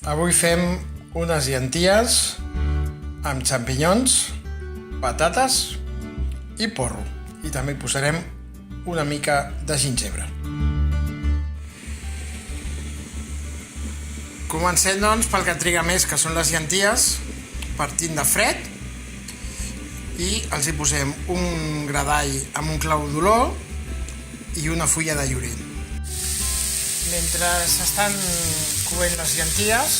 Avui fem unes llenties amb xampinyons, patates i porro. I també hi posarem una mica de gingebre. Comencem, doncs, pel que triga més, que són les llenties, partint de fred, i els hi posem un gradall amb un clau d'olor i una fulla de llorer. Mentre s'estan coent les llenties,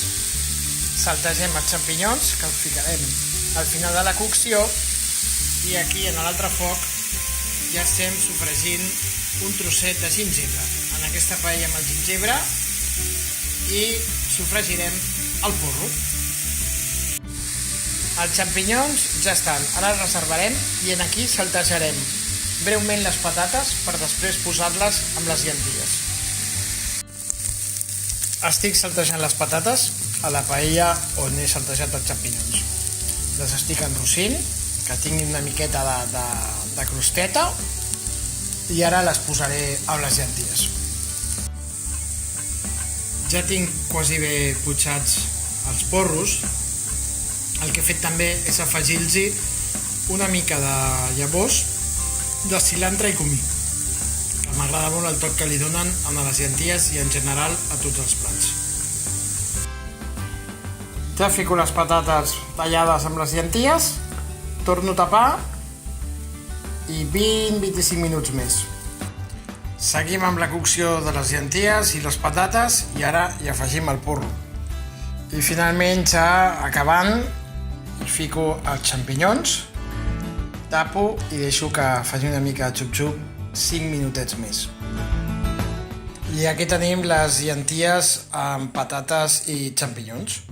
saltegem els xampinyons, que els ficarem al final de la cocció, i aquí, en l'altre foc, ja estem sofregint un trosset de gingebre. En aquesta paella amb el gingebre i sofregirem el porro. Els xampinyons ja estan, ara els reservarem i en aquí saltejarem breument les patates per després posar-les amb les llenties. Estic saltejant les patates a la paella on he saltejat els xampinyons. Les estic enrossint, que tinguin una miqueta de crosteta, i ara les posaré amb les llenties. Ja tinc quasi bé putxats els porros. El que he fet també és afegir-los una mica de llavors de cilantre i comí. M'agrada molt el toc que li donen a les llenties i en general a tots els plats. Ja fico les patates tallades amb les llenties, torno a tapar i 20-25 minuts més. Seguim amb la cocció de les llenties i les patates i ara hi afegim el porro. I finalment, ja acabant, hi fico els xampinyons, tapo i deixo que faci una mica de xup-xup 5 minutets més. I aquí tenim les llenties amb patates i xampinyons.